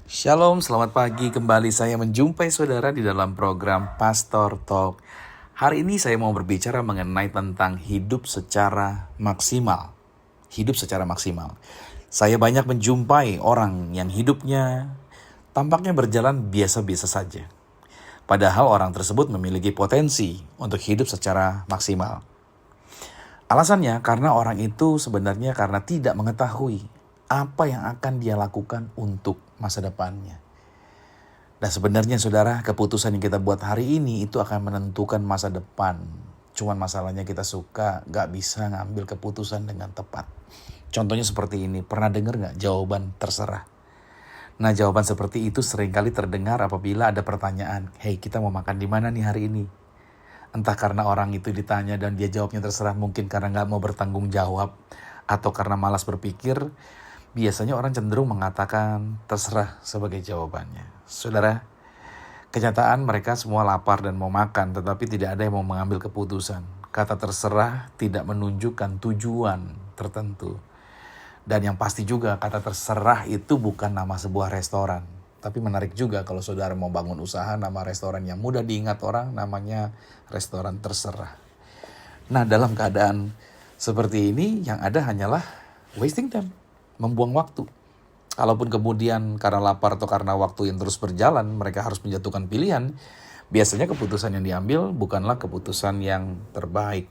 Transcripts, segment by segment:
Shalom, selamat pagi. Kembali saya menjumpai saudara di dalam program Pastor Talk. Hari ini saya mau berbicara mengenai tentang hidup secara maksimal. Hidup secara maksimal. Saya banyak menjumpai orang yang hidupnya tampaknya berjalan biasa-biasa saja. Padahal orang tersebut memiliki potensi untuk hidup secara maksimal. Alasannya karena orang itu sebenarnya karena tidak mengetahui apa yang akan dia lakukan untuk masa depannya. Nah sebenarnya saudara, keputusan yang kita buat hari ini itu akan menentukan masa depan. Cuman masalahnya kita suka gak bisa ngambil keputusan dengan tepat. Contohnya seperti ini, pernah dengar gak jawaban terserah? Nah jawaban seperti itu seringkali terdengar apabila ada pertanyaan, hey kita mau makan di mana nih hari ini? Entah karena orang itu ditanya dan dia jawabnya terserah, mungkin karena gak mau bertanggung jawab, atau karena malas berpikir. Biasanya orang cenderung mengatakan terserah sebagai jawabannya. Saudara, kenyataan mereka semua lapar dan mau makan, tetapi tidak ada yang mau mengambil keputusan. Kata terserah tidak menunjukkan tujuan tertentu. Dan yang pasti juga kata terserah itu bukan nama sebuah restoran. Tapi menarik juga kalau saudara mau bangun usaha, nama restoran yang mudah diingat orang namanya restoran terserah. Nah dalam keadaan seperti ini yang ada hanyalah wasting time. Membuang waktu. Kalaupun kemudian karena lapar atau karena waktu yang terus berjalan, mereka harus menjatuhkan pilihan, biasanya keputusan yang diambil bukanlah keputusan yang terbaik.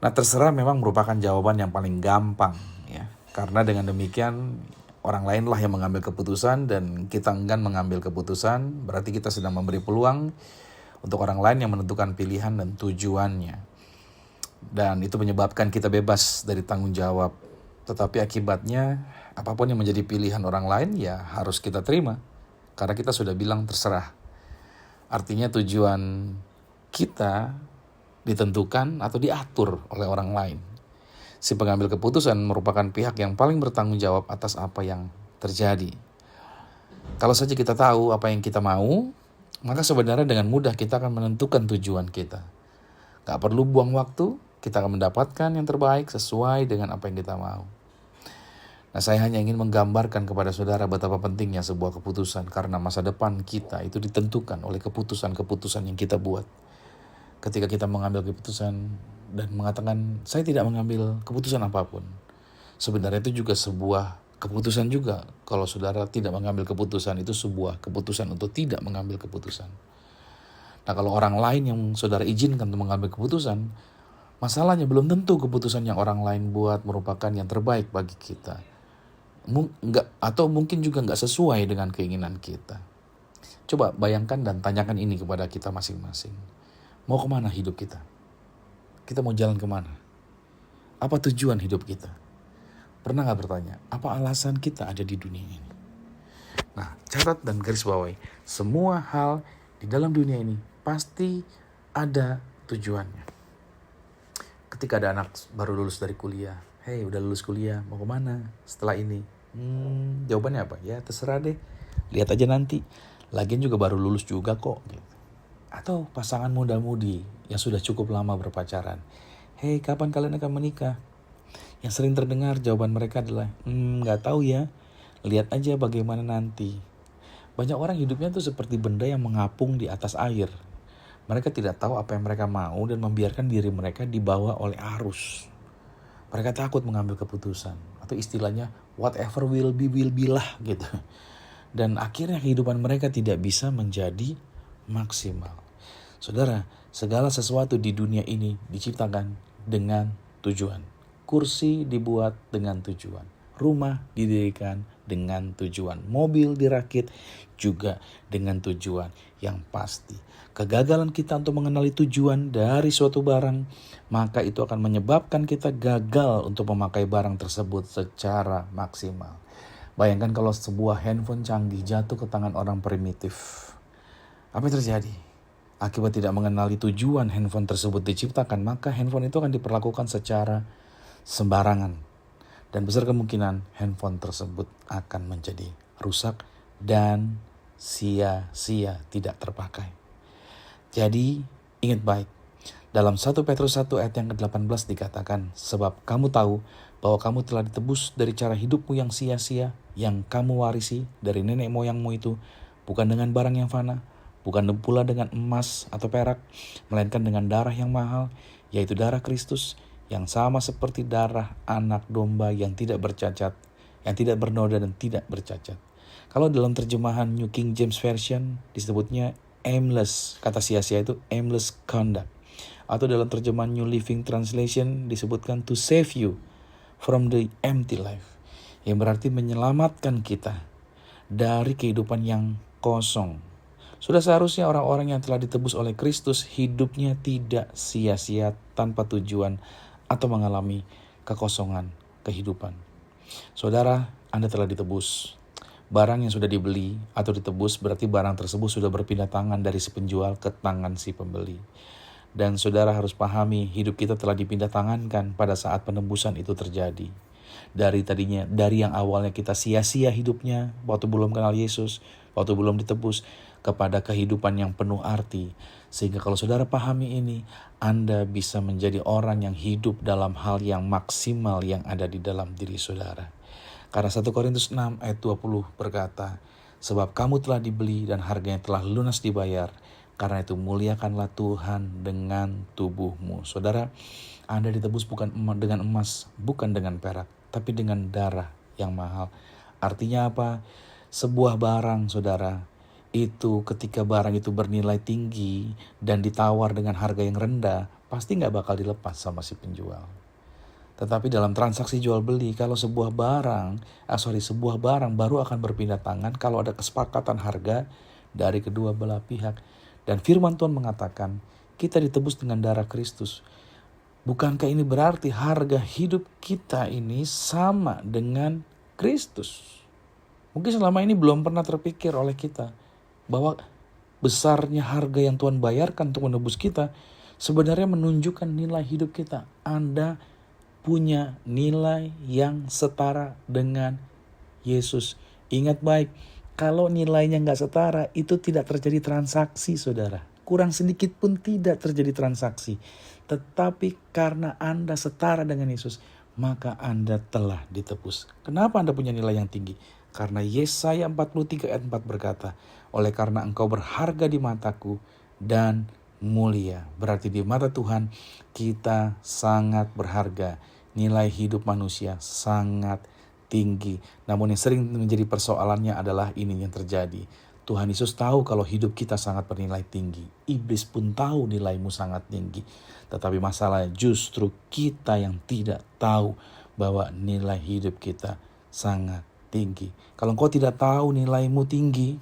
Nah terserah memang merupakan jawaban yang paling gampang ya. Karena dengan demikian orang lainlah yang mengambil keputusan dan kita enggan mengambil keputusan, berarti kita sedang memberi peluang untuk orang lain yang menentukan pilihan dan tujuannya. Dan itu menyebabkan kita bebas dari tanggung jawab. Tetapi akibatnya apapun yang menjadi pilihan orang lain ya harus kita terima. Karena kita sudah bilang terserah. Artinya tujuan kita ditentukan atau diatur oleh orang lain. Si pengambil keputusan merupakan pihak yang paling bertanggung jawab atas apa yang terjadi. Kalau saja kita tahu apa yang kita mau, maka sebenarnya dengan mudah kita akan menentukan tujuan kita. Gak perlu buang waktu, kita akan mendapatkan yang terbaik sesuai dengan apa yang kita mau. Nah saya hanya ingin menggambarkan kepada saudara betapa pentingnya sebuah keputusan. Karena masa depan kita itu ditentukan oleh keputusan-keputusan yang kita buat. Ketika kita mengambil keputusan dan mengatakan saya tidak mengambil keputusan apapun. Sebenarnya itu juga sebuah keputusan juga. Kalau saudara tidak mengambil keputusan itu sebuah keputusan untuk tidak mengambil keputusan. Nah kalau orang lain yang saudara izinkan untuk mengambil keputusan, masalahnya belum tentu keputusan yang orang lain buat merupakan yang terbaik bagi kita. Atau mungkin juga nggak sesuai dengan keinginan kita. Coba bayangkan dan tanyakan ini kepada kita masing-masing. Mau kemana hidup kita? Kita mau jalan kemana? Apa tujuan hidup kita? Pernah nggak bertanya, apa alasan kita ada di dunia ini? Nah, catat dan garis bawahi. Semua hal di dalam dunia ini pasti ada tujuannya. Ketika ada anak baru lulus dari kuliah, hey udah lulus kuliah, mau kemana setelah ini? Jawabannya apa? Ya terserah deh, lihat aja nanti. Lagian juga baru lulus juga kok gitu. Atau pasangan muda-mudi yang sudah cukup lama berpacaran, hey kapan kalian akan menikah? Yang sering terdengar jawaban mereka adalah gak tahu ya, lihat aja bagaimana nanti. Banyak orang hidupnya tuh seperti benda yang mengapung di atas air. Mereka tidak tahu apa yang mereka mau dan membiarkan diri mereka dibawa oleh arus. Mereka takut mengambil keputusan. Atau istilahnya whatever will be lah gitu. Dan akhirnya kehidupan mereka tidak bisa menjadi maksimal. Saudara, segala sesuatu di dunia ini diciptakan dengan tujuan. Kursi dibuat dengan tujuan. Rumah didirikan dengan tujuan. Mobil dirakit juga dengan tujuan. Yang pasti, kegagalan kita untuk mengenali tujuan dari suatu barang, maka itu akan menyebabkan kita gagal untuk memakai barang tersebut secara maksimal. Bayangkan kalau sebuah handphone canggih jatuh ke tangan orang primitif. Apa yang terjadi? Akibat tidak mengenali tujuan handphone tersebut diciptakan, maka handphone itu akan diperlakukan secara sembarangan. Dan besar kemungkinan handphone tersebut akan menjadi rusak dan sia-sia tidak terpakai. Jadi ingat baik, dalam 1 Petrus 1 ayat yang ke-18 dikatakan, sebab kamu tahu bahwa kamu telah ditebus dari cara hidupmu yang sia-sia yang kamu warisi dari nenek moyangmu itu bukan dengan barang yang fana, bukan pula dengan emas atau perak, melainkan dengan darah yang mahal, yaitu darah Kristus, yang sama seperti darah anak domba yang tidak bercacat, yang tidak bernoda dan tidak bercacat. Kalau dalam terjemahan New King James Version disebutnya aimless, kata sia-sia itu aimless conduct. Atau dalam terjemahan New Living Translation disebutkan to save you from the empty life, yang berarti menyelamatkan kita dari kehidupan yang kosong. Sudah seharusnya orang-orang yang telah ditebus oleh Kristus hidupnya tidak sia-sia tanpa tujuan atau mengalami kekosongan kehidupan. Saudara, Anda telah ditebus. Barang yang sudah dibeli atau ditebus berarti barang tersebut sudah berpindah tangan dari si penjual ke tangan si pembeli. Dan saudara harus pahami, hidup kita telah dipindah tangankan pada saat penebusan itu terjadi. Dari yang awalnya kita sia-sia hidupnya waktu belum kenal Yesus, waktu belum ditebus, kepada kehidupan yang penuh arti. Sehingga kalau saudara pahami ini, Anda bisa menjadi orang yang hidup dalam hal yang maksimal yang ada di dalam diri saudara. Karena 1 Korintus 6 ayat 20 berkata, sebab kamu telah dibeli dan harganya telah lunas dibayar. Karena itu muliakanlah Tuhan dengan tubuhmu. Saudara, Anda ditebus bukan dengan emas, bukan dengan perak, tapi dengan darah yang mahal. Artinya apa? Sebuah barang, saudara, itu ketika barang itu bernilai tinggi dan ditawar dengan harga yang rendah, pasti gak bakal dilepas sama si penjual. Tetapi dalam transaksi jual beli, kalau sebuah barang baru akan berpindah tangan kalau ada kesepakatan harga dari kedua belah pihak. Dan firman Tuhan mengatakan, kita ditebus dengan darah Kristus. Bukankah ini berarti harga hidup kita ini sama dengan Kristus? Mungkin selama ini belum pernah terpikir oleh kita bahwa besarnya harga yang Tuhan bayarkan untuk menebus kita sebenarnya menunjukkan nilai hidup kita. Anda punya nilai yang setara dengan Yesus. Ingat baik, kalau nilainya gak setara, itu tidak terjadi transaksi, saudara. Kurang sedikit pun tidak terjadi transaksi. Tetapi karena Anda setara dengan Yesus, maka Anda telah ditebus. Kenapa Anda punya nilai yang tinggi? Karena Yesaya 43 ayat 4 berkata, oleh karena engkau berharga di mataku dan mulia. Berarti di mata Tuhan kita sangat berharga. Nilai hidup manusia sangat tinggi. Namun yang sering menjadi persoalannya adalah ini yang terjadi. Tuhan Yesus tahu kalau hidup kita sangat bernilai tinggi. Iblis pun tahu nilaimu sangat tinggi. Tetapi masalahnya justru kita yang tidak tahu bahwa nilai hidup kita sangat tinggi. Kalau engkau tidak tahu nilaimu tinggi,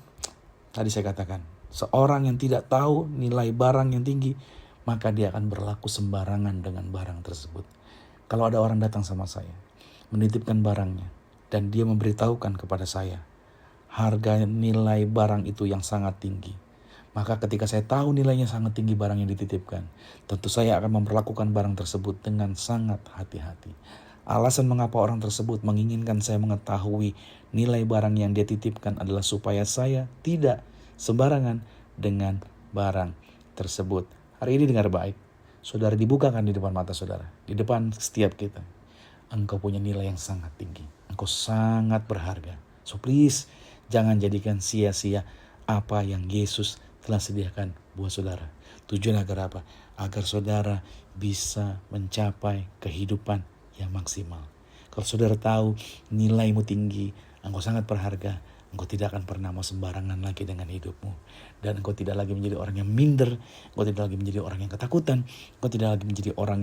tadi saya katakan, seorang yang tidak tahu nilai barang yang tinggi, maka dia akan berlaku sembarangan dengan barang tersebut. Kalau ada orang datang sama saya, menitipkan barangnya, dan dia memberitahukan kepada saya harga nilai barang itu yang sangat tinggi, maka ketika saya tahu nilainya sangat tinggi barang yang dititipkan, tentu saya akan memperlakukan barang tersebut dengan sangat hati-hati. Alasan mengapa orang tersebut menginginkan saya mengetahui nilai barang yang dia titipkan adalah supaya saya tidak sembarangan dengan barang tersebut. Hari ini dengar baik, saudara, dibukakan di depan mata saudara, di depan setiap kita. Engkau punya nilai yang sangat tinggi. Engkau sangat berharga. So please, jangan jadikan sia-sia apa yang Yesus telah sediakan buat saudara. Tujuan agar apa? Agar saudara bisa mencapai kehidupan yang maksimal. Kalau saudara tahu nilaimu tinggi, engkau sangat berharga, engkau tidak akan pernah mau sembarangan lagi dengan hidupmu. Dan engkau tidak lagi menjadi orang yang minder, engkau tidak lagi menjadi orang yang ketakutan, engkau tidak lagi menjadi orang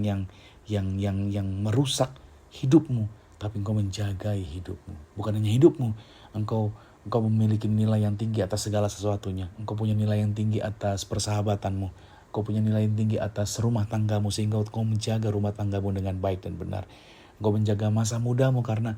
yang merusak hidupmu, tapi engkau menjagai hidupmu. Bukan hanya hidupmu, engkau memiliki nilai yang tinggi atas segala sesuatunya. Engkau punya nilai yang tinggi atas persahabatanmu. Engkau punya nilai yang tinggi atas rumah tanggamu, sehingga engkau menjaga rumah tanggamu dengan baik dan benar. Engkau menjaga masa mudamu karena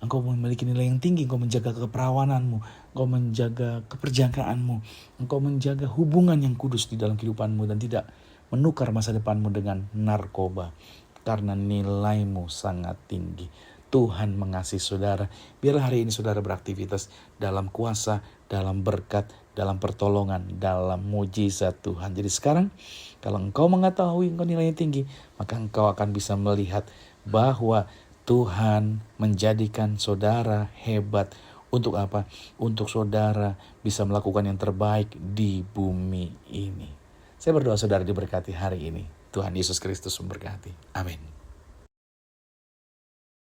engkau memiliki nilai yang tinggi. Engkau menjaga keperawananmu, engkau menjaga keperjakaanmu, engkau menjaga hubungan yang kudus di dalam kehidupanmu dan tidak menukar masa depanmu dengan narkoba. Karena nilaimu sangat tinggi. Tuhan mengasihi saudara. Biarlah hari ini saudara beraktivitas dalam kuasa, dalam berkat, dalam pertolongan, dalam mujizat Tuhan. Jadi sekarang kalau engkau mengetahui engkau nilainya tinggi, maka engkau akan bisa melihat bahwa Tuhan menjadikan saudara hebat Untuk apa? Untuk saudara bisa melakukan yang terbaik di bumi ini. Saya berdoa saudara diberkati hari ini. Tuhan Yesus Kristus memberkati. Amin.